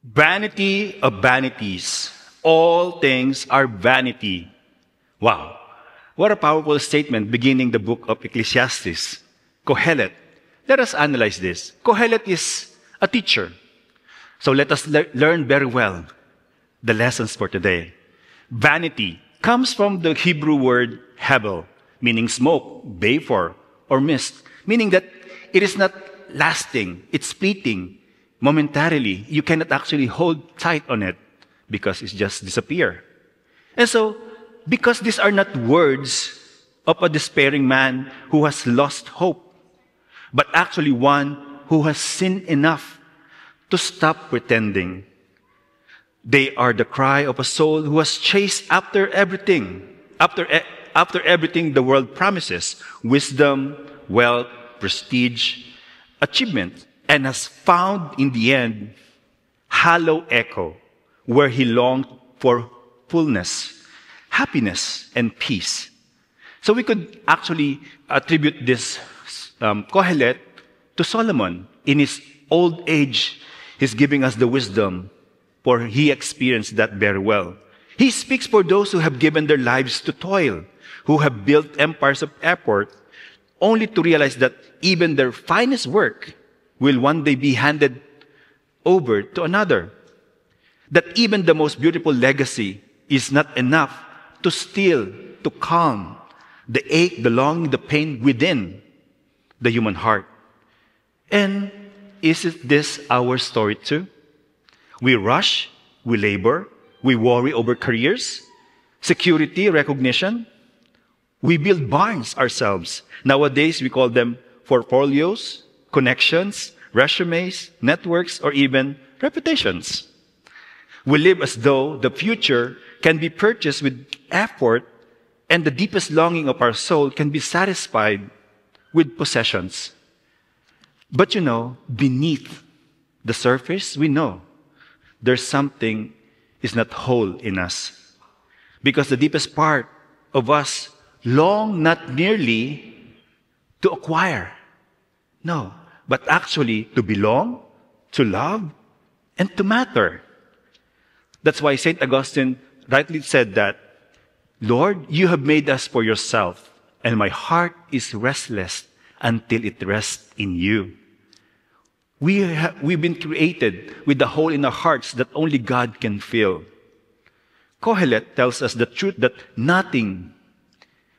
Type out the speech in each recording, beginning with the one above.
Vanity of vanities. All things are vanity. Wow. What a powerful statement beginning the book of Ecclesiastes. Kohelet. Let us analyze this. Kohelet is a teacher. So let us learn very well the lessons for today. Vanity comes from the Hebrew word hebel, meaning smoke, vapor, or mist, meaning that it is not lasting, it's fleeting, momentarily. You cannot actually hold tight on it because it just disappears. And so, because these are not words of a despairing man who has lost hope, but actually one who has sinned enough to stop pretending. They are the cry of a soul who has chased after everything, after everything the world promises, wisdom, wealth, prestige, achievement, and has found in the end hollow echo where he longed for fullness, happiness, and peace. So we could actually attribute this Kohelet to Solomon. In his old age, he's giving us the wisdom, for he experienced that very well. He speaks for those who have given their lives to toil, who have built empires of effort, only to realize that even their finest work will one day be handed over to another. That even the most beautiful legacy is not enough to still, to calm the ache, the longing, the pain within the human heart. And isn't this our story too? We rush, we labor, we worry over careers, security, recognition. We build barns ourselves. Nowadays, we call them portfolios, connections, resumes, networks, or even reputations. We live as though the future can be purchased with effort, and the deepest longing of our soul can be satisfied with possessions. But beneath the surface, we know there's something is not whole in us. Because the deepest part of us long not merely to acquire, no, but actually to belong, to love, and to matter. That's why St. Augustine rightly said that, Lord, you have made us for yourself, and my heart is restless until it rests in you. We've been created with the hole in our hearts that only God can fill. Kohelet tells us the truth that nothing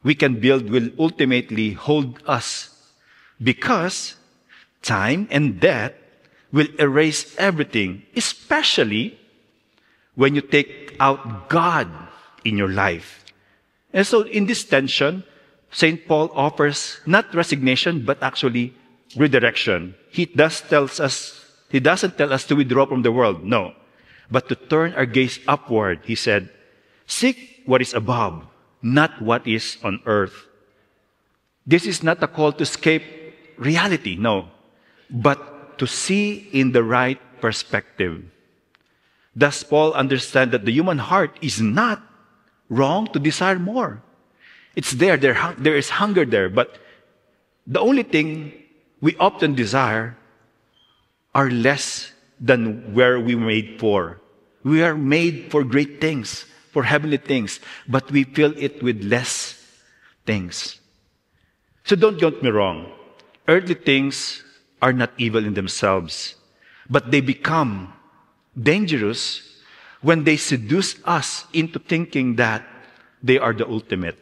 we can build will ultimately hold us, because time and death will erase everything, especially when you take out God in your life. And so in this tension, St. Paul offers not resignation, but actually redirection. He doesn't tell us to withdraw from the world, no, but to turn our gaze upward. He said, seek what is above, not what is on earth. This is not a call to escape reality, no, but to see in the right perspective. Does Paul understand that the human heart is not wrong to desire more? It's there is hunger there, but the only thing we often desire are less than where we were made for. We are made for great things, for heavenly things, but we fill it with less things. So don't get me wrong. Earthly things are not evil in themselves, but they become dangerous when they seduce us into thinking that they are the ultimate.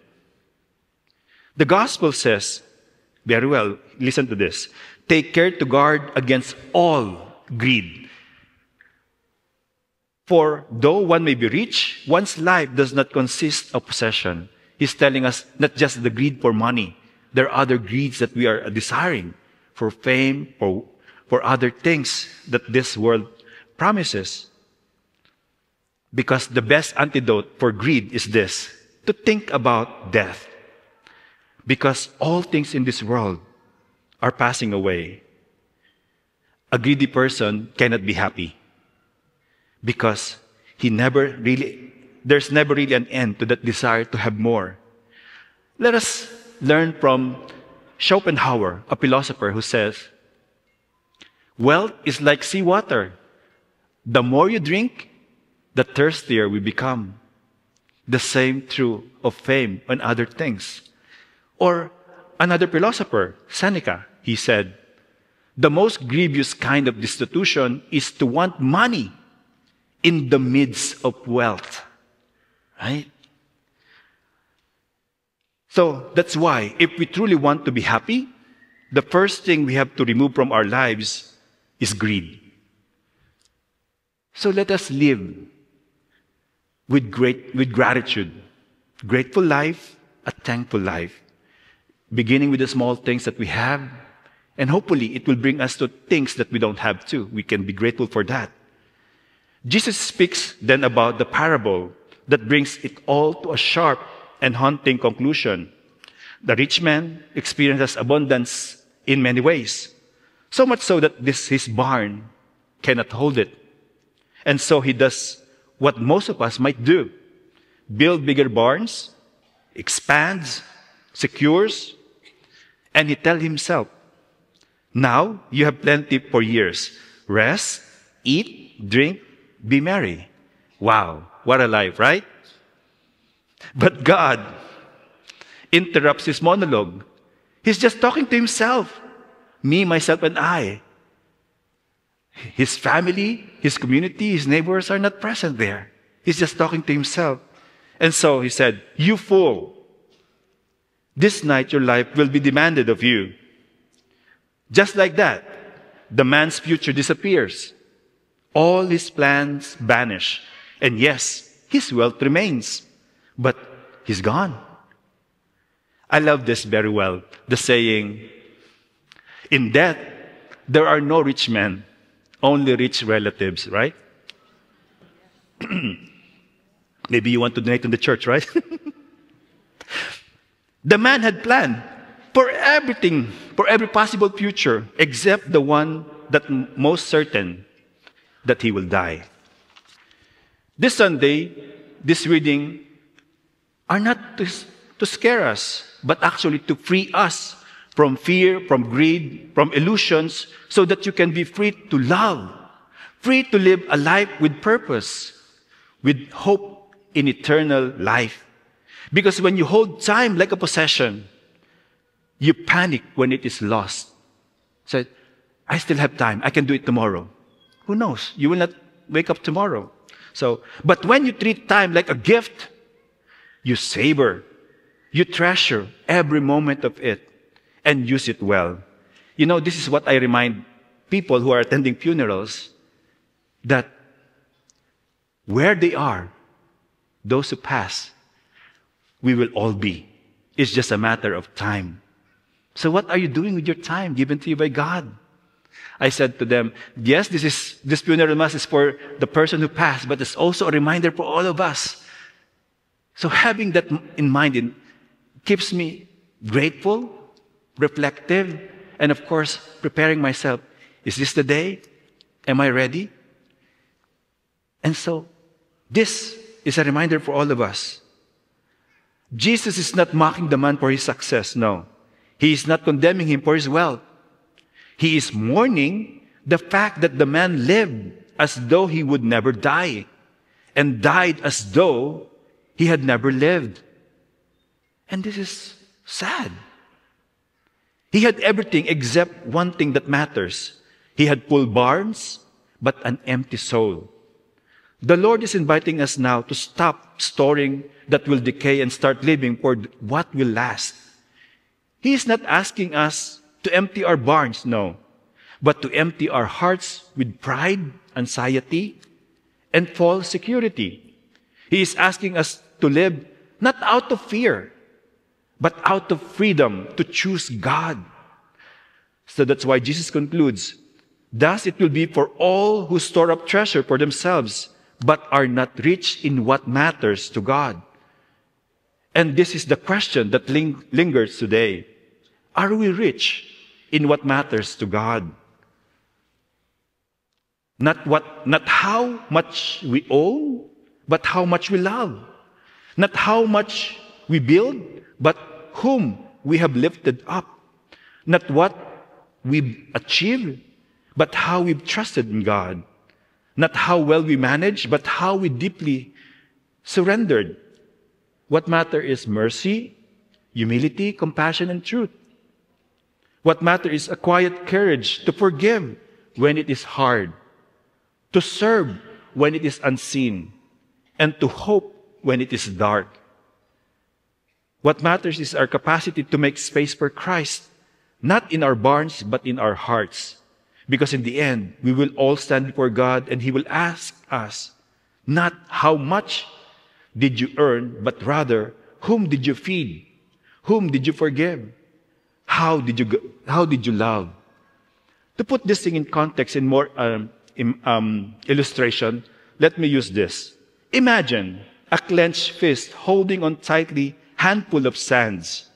The gospel says, very well, listen to this, take care to guard against all greed. For though one may be rich, one's life does not consist of possession. He's telling us not just the greed for money. There are other greeds that we are desiring for fame, for other things that this world promises. Because the best antidote for greed is this, to think about death. Because all things in this world are passing away. A greedy person cannot be happy. Because there's never really an end to that desire to have more. Let us learn from Schopenhauer, a philosopher who says, wealth is like seawater. The more you drink, the thirstier we become. The same true of fame and other things. Or another philosopher, Seneca, he said, the most grievous kind of destitution is to want money in the midst of wealth. Right? So that's why if we truly want to be happy, the first thing we have to remove from our lives is greed. So let us live with gratitude, grateful life, a thankful life, beginning with the small things that we have, and hopefully it will bring us to things that we don't have too. We can be grateful for that. Jesus speaks then about the parable that brings it all to a sharp and haunting conclusion. The rich man experiences abundance in many ways, so much so that his barn cannot hold it. And so he does what most of us might do. Build bigger barns, expands, secures, and he tells himself, now you have plenty for years. Rest, eat, drink, be merry. Wow, what a life, right? But God interrupts his monologue. He's just talking to himself. Me, myself, and I. His family, his community, his neighbors are not present there. He's just talking to himself. And so he said, you fool, this night your life will be demanded of you. Just like that, the man's future disappears. All his plans vanish. And yes, his wealth remains. But he's gone. I love this very well. The saying, in death, there are no rich men, only rich relatives, right? Maybe you want to donate to the church, right? The man had planned for everything, for every possible future, except the one that most certain that he will die. This Sunday, this reading are not to scare us, but actually to free us from fear, from greed, from illusions, so that you can be free to love, free to live a life with purpose, with hope in eternal life. Because when you hold time like a possession, you panic when it is lost. Say, I still have time. I can do it tomorrow. Who knows? You will not wake up tomorrow. But when you treat time like a gift, you savor, you treasure every moment of it, and use it well. You know, this is what I remind people who are attending funerals, that where they are, those who pass, we will all be. It's just a matter of time. So what are you doing with your time given to you by God? I said to them, yes, this funeral mass is for the person who passed, but it's also a reminder for all of us. So having that in mind keeps me grateful, reflective, and of course, preparing myself. Is this the day? Am I ready? And so, this is a reminder for all of us. Jesus is not mocking the man for his success, no. He is not condemning him for his wealth. He is mourning the fact that the man lived as though he would never die, and died as though he had never lived. And this is sad. He had everything except one thing that matters. He had full barns, but an empty soul. The Lord is inviting us now to stop storing that will decay and start living for what will last. He is not asking us to empty our barns, no, but to empty our hearts with pride, anxiety, and false security. He is asking us to live not out of fear, but out of freedom to choose God. So that's why Jesus concludes, thus it will be for all who store up treasure for themselves, but are not rich in what matters to God. And this is the question that lingers today. Are we rich in what matters to God? Not how much we own, but how much we love. Not how much we build, but whom we have lifted up. Not what we've achieved, but how we've trusted in God. Not how well we manage, but how we deeply surrendered. What matters is mercy, humility, compassion, and truth. What matters is a quiet courage to forgive when it is hard, to serve when it is unseen, and to hope when it is dark. What matters is our capacity to make space for Christ, not in our barns, but in our hearts. Because in the end, we will all stand before God and He will ask us, not how much did you earn, but rather, whom did you feed? Whom did you forgive? How did you love? To put this thing in context in more illustration, let me use this. Imagine a clenched fist holding on tightly handful of sands.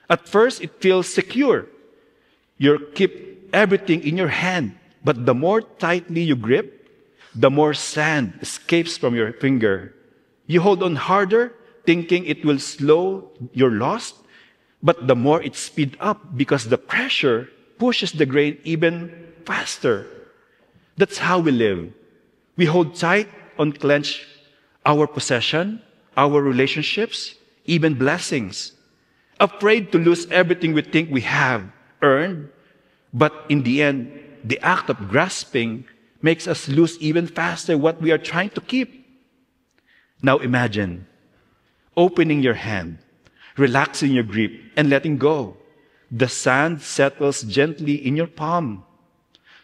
At first, it feels secure. You keep everything in your hand, but the more tightly you grip, the more sand escapes from your finger. You hold on harder, thinking it will slow your loss, but the more it speeds up because the pressure pushes the grain even faster. That's how we live. We hold tight on clench our possession, our relationships, even blessings, afraid to lose everything we think we have earned. But in the end, the act of grasping makes us lose even faster what we are trying to keep. Now imagine opening your hand, relaxing your grip, and letting go. The sand settles gently in your palm.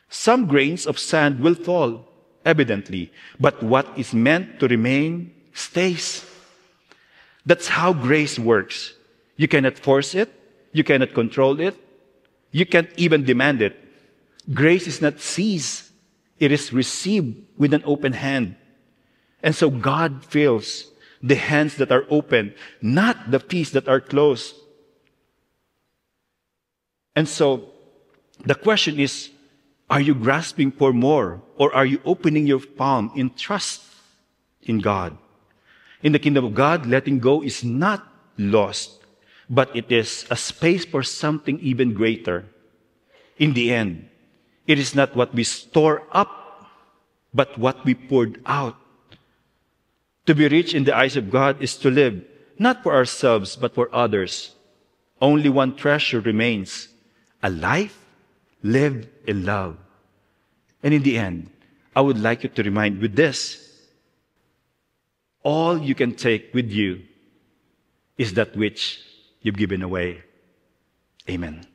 Some grains of sand will fall, evidently, but what is meant to remain stays. That's how grace works. You cannot force it. You cannot control it. You can't even demand it. Grace is not seized. It is received with an open hand. And so God fills the hands that are open, not the fists that are closed. And so the question is, are you grasping for more, or are you opening your palm in trust in God? In the kingdom of God, letting go is not lost, but it is a space for something even greater. In the end, it is not what we store up, but what we poured out. To be rich in the eyes of God is to live, not for ourselves, but for others. Only one treasure remains, a life lived in love. And in the end, I would like you to remind with this, all you can take with you is that which you've given away. Amen.